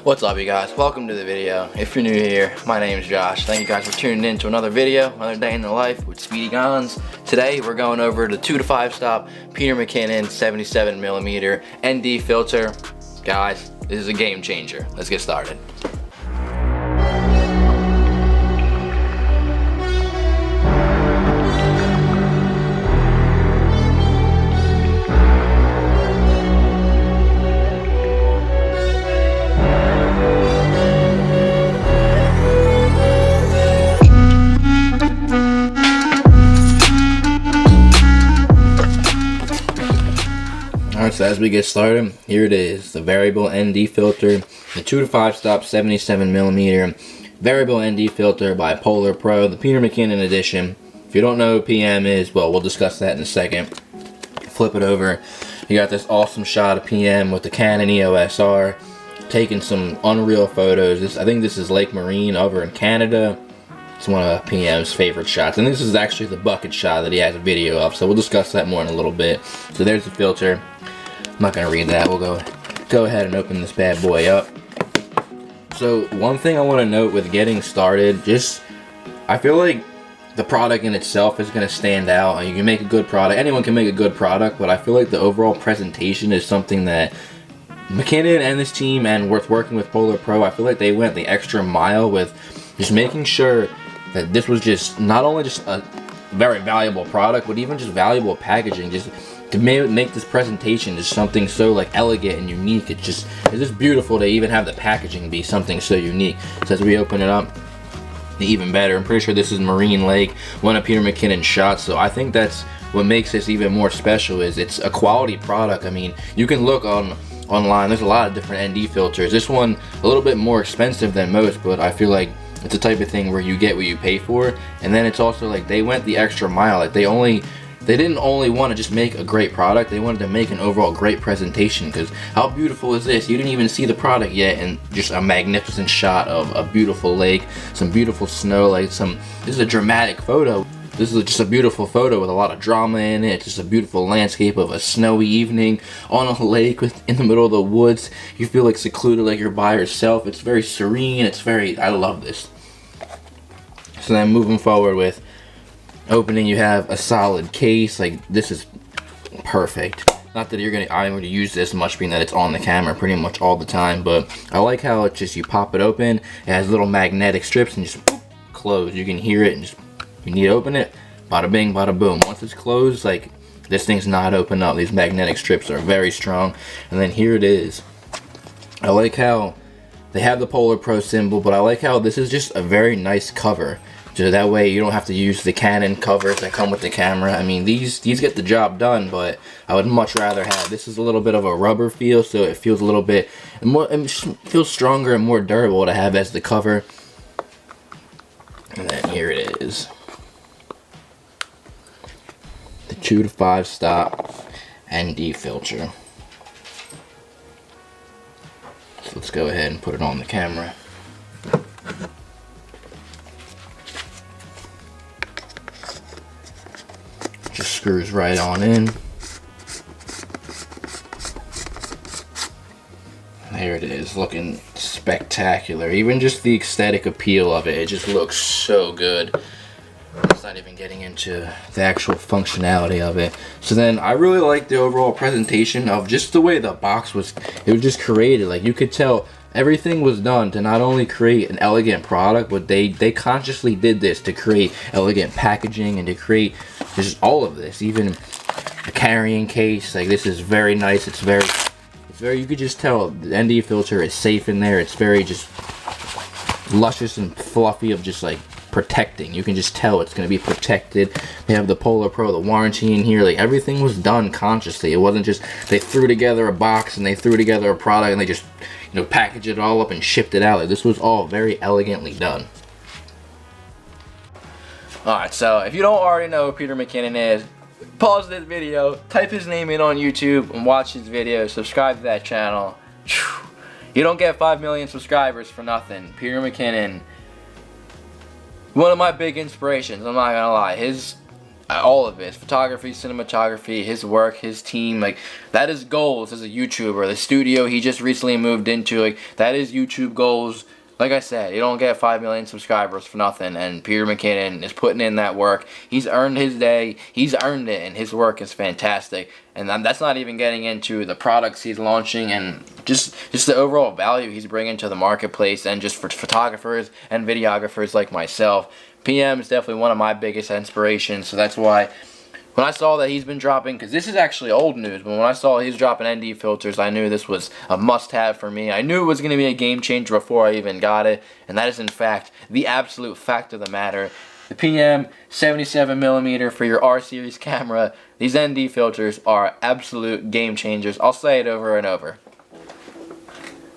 What's up, you guys? Welcome to the video. If you're new here, my name is Josh. Thank you guys for tuning in to another video, another day in the life with Speedy Gons. Today we're going over the 2 to 5 stop Peter Mckinnon 77mm ND filter. Guys, this is a game changer. Let's get started. Alright, so as we get started, here it is, the variable ND filter, the 2 to 5 stop 77mm variable ND filter by Polar Pro, the Peter Mckinnon edition. If you don't know who PM is, well, we'll discuss that in a second. Flip it over. You got this awesome shot of PM with the Canon EOS R, taking some unreal photos. I think this is Lake Marine over in Canada. It's one of PM's favorite shots, and this is actually the bucket shot that he has a video of, so we'll discuss that more in a little bit. So there's the filter. I'm not going to read that. We'll go ahead and open this bad boy up. So one thing I want to note with getting started, I feel like the product in itself is going to stand out. You can make a good product. Anyone can make a good product, but I feel like the overall presentation is something that Mckinnon and this team, and with working with Polar Pro, I feel like they went the extra mile with just making sure that this was just not only just a very valuable product, but even just valuable packaging, just to make this presentation just something so like elegant and unique. It's just beautiful to even have the packaging be something so unique. So as we open it up, even better. I'm pretty sure this is Marine Lake, one of Peter Mckinnon's shots, so I think that's what makes this even more special, is it's a quality product. I mean, you can look online, there's a lot of different ND filters. This one a little bit more expensive than most, but I feel like it's the type of thing where you get what you pay for. And then it's also like they went the extra mile. Like they didn't only want to just make a great product, they wanted to make an overall great presentation. Because how beautiful is this? You didn't even see the product yet, and just a magnificent shot of a beautiful lake, some beautiful snow, like this is a dramatic photo. This is just a beautiful photo with a lot of drama in it. It's just a beautiful landscape of a snowy evening on a lake in the middle of the woods. You feel like secluded, like you're by yourself. It's very serene. I love this. So then moving forward with opening, you have a solid case. Like, this is perfect. Not that I'm going to use this much, being that it's on the camera pretty much all the time, but I like how it's just, you pop it open, it has little magnetic strips and just boop, close. You can hear it and just, you need to open it, bada bing, bada boom. Once it's closed, like, this thing's not open up. These magnetic strips are very strong. And then here it is. I like how they have the Polar Pro symbol, but I like how this is just a very nice cover. So that way you don't have to use the Canon covers that come with the camera. I mean, these get the job done, but I would much rather have, this is a little bit of a rubber feel, so it feels a little bit more, it feels stronger and more durable to have as the cover. And then here it is. The 2 to 5 stop ND filter. So let's go ahead and put it on the camera. Just screws right on in. There it is, looking spectacular. Even just the aesthetic appeal of it, it just looks so good. It's not even getting into the actual functionality of it. So then I really like the overall presentation of just the way the box was, it was just created. Like, you could tell everything was done to not only create an elegant product, but they consciously did this to create elegant packaging and to create just all of this. Even the carrying case, like, this is very nice. It's very, you could just tell the ND filter is safe in there. It's very just luscious and fluffy, of just like protecting. You can just tell it's going to be protected. They have the Polar Pro, the warranty in here. Like, everything was done consciously. It wasn't just they threw together a box and they threw together a product and they just, you know, packaged it all up and shipped it out. Like, this was all very elegantly done. Alright, so if you don't already know who Peter Mckinnon is, pause this video, type his name in on YouTube and watch his video. Subscribe to that channel. You don't get 5 million subscribers for nothing. Peter Mckinnon, one of my big inspirations, I'm not gonna lie. all of it, his photography, cinematography, his work, his team, like that is goals as a YouTuber. The studio he just recently moved into, like that is YouTube goals. Like I said, you don't get 5 million subscribers for nothing, and Peter McKinnon is putting in that work. He's earned his day, he's earned it, and his work is fantastic. And that's not even getting into the products he's launching and just the overall value he's bringing to the marketplace, and just for photographers and videographers like myself. PM is definitely one of my biggest inspirations, so that's why when I saw that he's been dropping, because this is actually old news, but when I saw he's dropping ND filters, I knew this was a must-have for me. I knew it was going to be a game changer before I even got it, and that is in fact the absolute fact of the matter. The PM 77mm for your R series camera, these ND filters are absolute game changers. I'll say it over and over.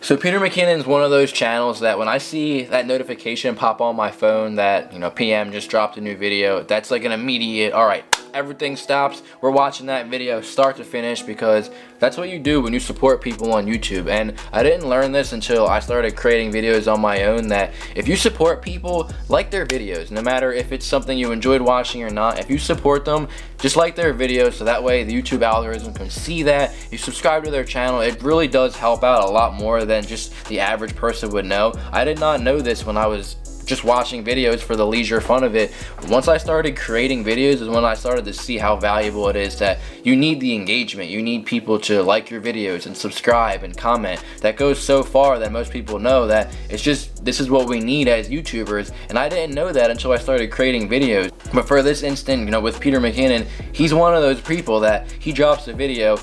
So Peter McKinnon is one of those channels that when I see that notification pop on my phone that, you know, PM just dropped a new video, that's like an immediate, alright, everything stops, we're watching that video start to finish, because that's what you do when you support people on YouTube. And I didn't learn this until I started creating videos on my own, that if you support people, like their videos, no matter if it's something you enjoyed watching or not. If you support them, just like their videos, so that way the YouTube algorithm can see that you subscribe to their channel. It really does help out a lot more than just the average person would know. I did not know this when I was just watching videos for the leisure fun of it. Once I started creating videos is when I started to see how valuable it is, that you need the engagement. You need people to like your videos and subscribe and comment. That goes so far that most people know that it's just, this is what we need as YouTubers, and I didn't know that until I started creating videos. But for this instant, you know, with Peter McKinnon, he's one of those people that he drops a video,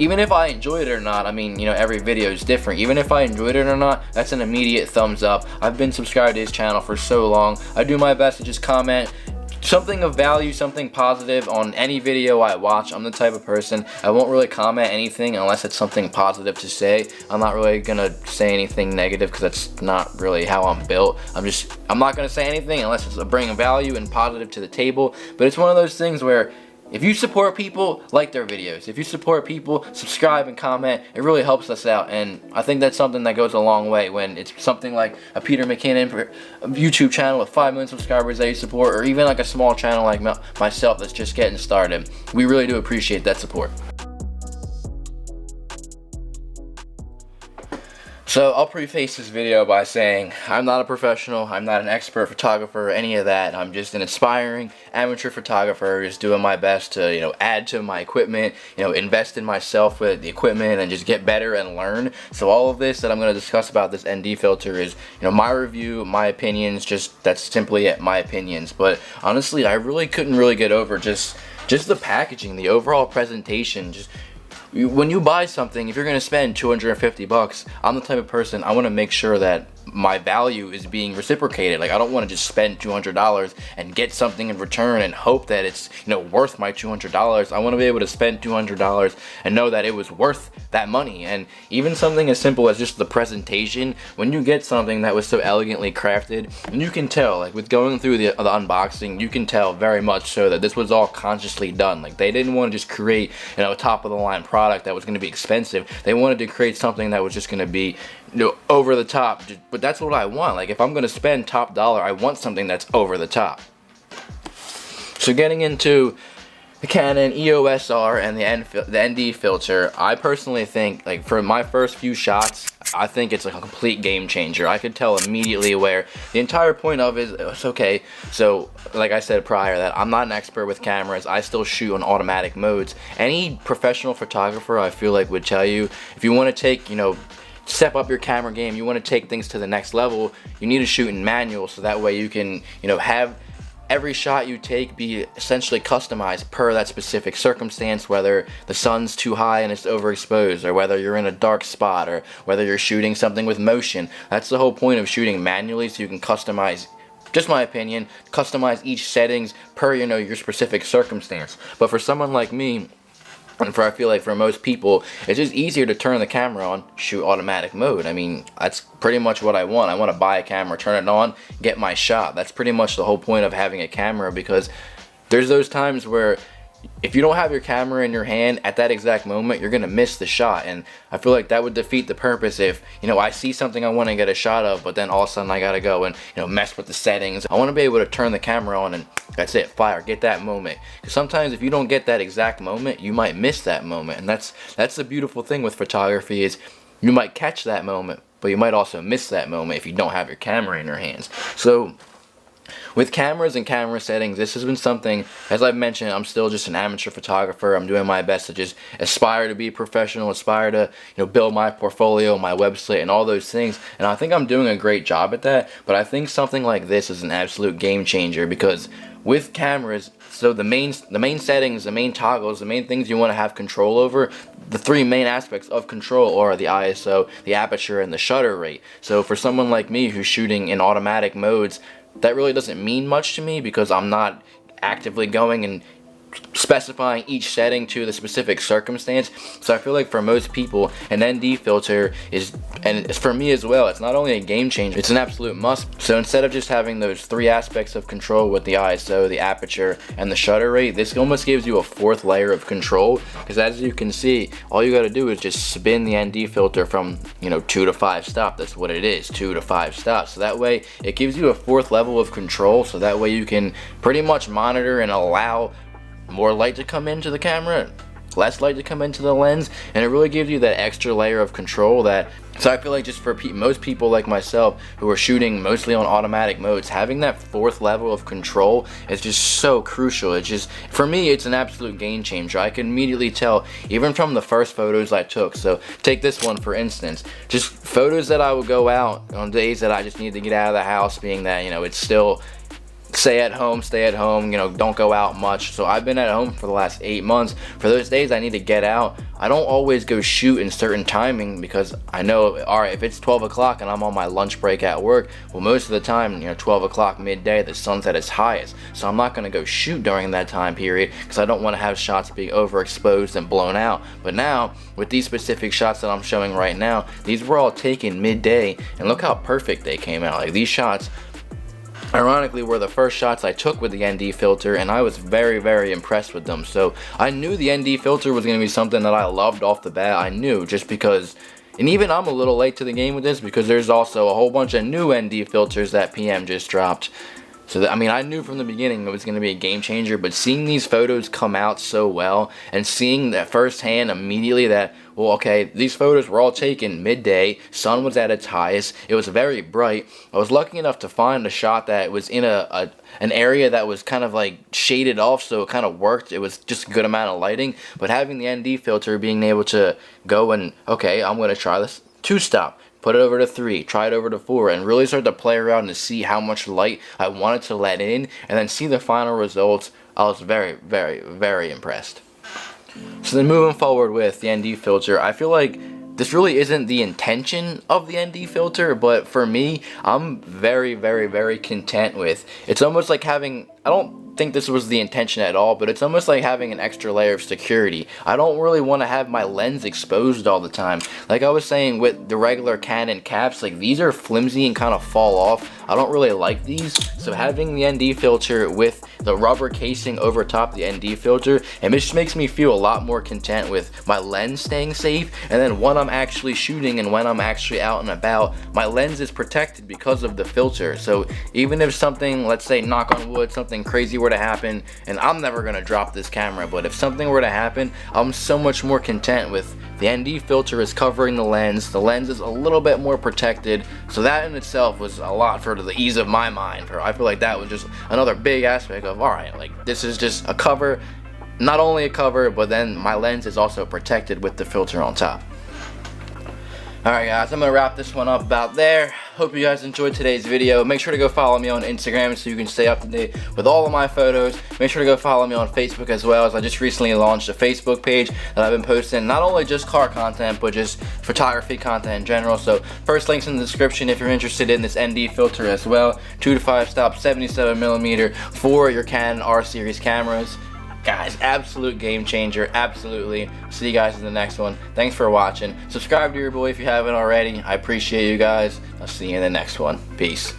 even if I enjoyed it or not. I mean, you know, every video is different. Even if I enjoyed it or not, that's an immediate thumbs up. I've been subscribed to his channel for so long. I do my best to just comment something of value, something positive on any video I watch. I'm the type of person, I won't really comment anything unless it's something positive to say. I'm not really gonna say anything negative because that's not really how I'm built. I'm not gonna say anything unless it's bringing value and positive to the table. But it's one of those things where if you support people, like their videos. If you support people, subscribe and comment. It really helps us out, and I think that's something that goes a long way when it's something like a Peter McKinnon YouTube channel with 5 million subscribers that you support, or even like a small channel like myself that's just getting started. We really do appreciate that support. So I'll preface this video by saying I'm not a professional, I'm not an expert photographer or any of that. I'm just an aspiring amateur photographer, just doing my best to, you know, add to my equipment, you know, invest in myself with the equipment and just get better and learn. So all of this that I'm going to discuss about this ND filter is, you know, my review, my opinions, just that's simply it, my opinions. But honestly, I really couldn't really get over just the packaging, the overall presentation. Just when you buy something, if you're gonna spend $250, I'm the type of person, I want to make sure that my value is being reciprocated. Like, I don't want to just spend $200 and get something in return and hope that it's, you know, worth my $200. I want to be able to spend $200 and know that it was worth that money. And even something as simple as just the presentation, when you get something that was so elegantly crafted, and you can tell, like with going through the unboxing, you can tell very much so that this was all consciously done. Like, they didn't want to just create, you know, a top of the line product that was going to be expensive. They wanted to create something that was just going to be, you know, over the top. But that's what I want. Like, if I'm gonna spend top dollar, I want something that's over the top. So getting into the Canon EOS R and the ND filter, I personally think, like, for my first few shots, I think it's like a complete game changer. I could tell immediately where the entire point of it is, okay, so like I said prior, that I'm not an expert with cameras. I still shoot on automatic modes. Any professional photographer, I feel like, would tell you, if you want to take, you know, step up your camera game, you want to take things to the next level, you need to shoot in manual, so that way you can, you know, have every shot you take be essentially customized per that specific circumstance, whether the sun's too high and it's overexposed, or whether you're in a dark spot, or whether you're shooting something with motion. That's the whole point of shooting manually, so you can customize, just my opinion, customize each settings per, you know, your specific circumstance. But for someone like me, and I feel like for most people, it's just easier to turn the camera on, shoot automatic mode. I mean, that's pretty much what I want. I want to buy a camera, turn it on, get my shot. That's pretty much the whole point of having a camera, because there's those times where if you don't have your camera in your hand at that exact moment, you're gonna miss the shot. And I feel like that would defeat the purpose if, I see something I want to get a shot of, but then all of a sudden I gotta go and, mess with the settings. I want to be able to turn the camera on and that's it, fire, get that moment. Because sometimes if you don't get that exact moment, you might miss that moment. And that's the beautiful thing with photography, is you might catch that moment, but you might also miss that moment if you don't have your camera in your hands. So with cameras and camera settings, this has been something, as I've mentioned, I'm still just an amateur photographer. I'm doing my best to just aspire to be professional, aspire to, build my portfolio, my website, and all those things. And I think I'm doing a great job at that. But I think something like this is an absolute game changer, because with cameras, so the main settings, the main toggles, the main things you want to have control over, the three main aspects of control are the ISO, the aperture, and the shutter rate. So for someone like me who's shooting in automatic modes, that really doesn't mean much to me, because I'm not actively going and specifying each setting to the specific circumstance. So I feel like for most people, an ND filter is, and for me as well, it's not only a game changer, it's an absolute must. So instead of just having those three aspects of control with the ISO, the aperture, and the shutter rate, this almost gives you a fourth layer of control, because as you can see, all you got to do is just spin the ND filter from 2 to 5 stop. That's what it is, 2 to 5 stops. So that way it gives you a fourth level of control, so that way you can pretty much monitor and allow more light to come into the camera, less light to come into the lens, and it really gives you that extra layer of control that, so I feel like just for most people like myself who are shooting mostly on automatic modes, having that fourth level of control is just so crucial. It's just, for me, it's an absolute game changer. I can immediately tell, even from the first photos I took. So take this one for instance, just photos that I would go out on days that I just need to get out of the house, being that, it's still stay at home, don't go out much. So I've been at home for the last 8 months. For those days I need to get out, I don't always go shoot in certain timing, because I know, alright, if it's 12 o'clock and I'm on my lunch break at work, well, most of the time, 12 o'clock midday, the sun's at its highest. So I'm not going to go shoot during that time period, because I don't want to have shots being overexposed and blown out. But now, with these specific shots that I'm showing right now, these were all taken midday, and look how perfect they came out. Like, these shots, ironically, were the first shots I took with the ND filter, and I was very, very impressed with them. So I knew the ND filter was going to be something that I loved off the bat. I knew, just because, and even I'm a little late to the game with this, because there's also a whole bunch of new ND filters that PM just dropped. So I mean, I knew from the beginning it was going to be a game changer, but seeing these photos come out so well, and seeing that firsthand immediately that, well, okay, these photos were all taken midday, sun was at its highest, it was very bright. I was lucky enough to find a shot that was in an area that was kind of like shaded off, so it kind of worked. It was just a good amount of lighting, but having the ND filter, being able to go and, okay, I'm going to try this 2-stop. Put it over to 3, try it over to 4, and really start to play around to see how much light I wanted to let in, and then see the final results. I was very, very, very impressed. So then moving forward with the ND filter, I feel like this really isn't the intention of the ND filter, but for me, I'm very, very, very content with. It's almost like having, I don't think this was the intention at all, but it's almost like having an extra layer of security. I don't really want to have my lens exposed all the time. Like I was saying with the regular Canon caps, like these are flimsy and kind of fall off. I don't really like these, so having the ND filter with the rubber casing over top the ND filter, it just makes me feel a lot more content with my lens staying safe. And then when I'm actually shooting and when I'm actually out and about, my lens is protected because of the filter. So even if something, let's say, knock on wood, something crazy were to happen, and I'm never gonna drop this camera, but if something were to happen, I'm so much more content with the ND filter is covering the lens is a little bit more protected. So that in itself was a lot for the ease of my mind. I feel like that was just another big aspect of, alright, like this is just a cover, not only a cover, but then my lens is also protected with the filter on top. Alright guys, I'm going to wrap this one up about there. Hope you guys enjoyed today's video. Make sure to go follow me on Instagram so you can stay up to date with all of my photos. Make sure to go follow me on Facebook as well, as I just recently launched a Facebook page that I've been posting not only just car content, but just photography content in general. So first link's in the description if you're interested in this ND filter as well. 2 to 5 stop 77mm for your Canon R series cameras. Guys, absolute game changer, absolutely. See you guys in the next one. Thanks for watching. Subscribe to your boy if you haven't already. I appreciate you guys. I'll see you in the next one. Peace.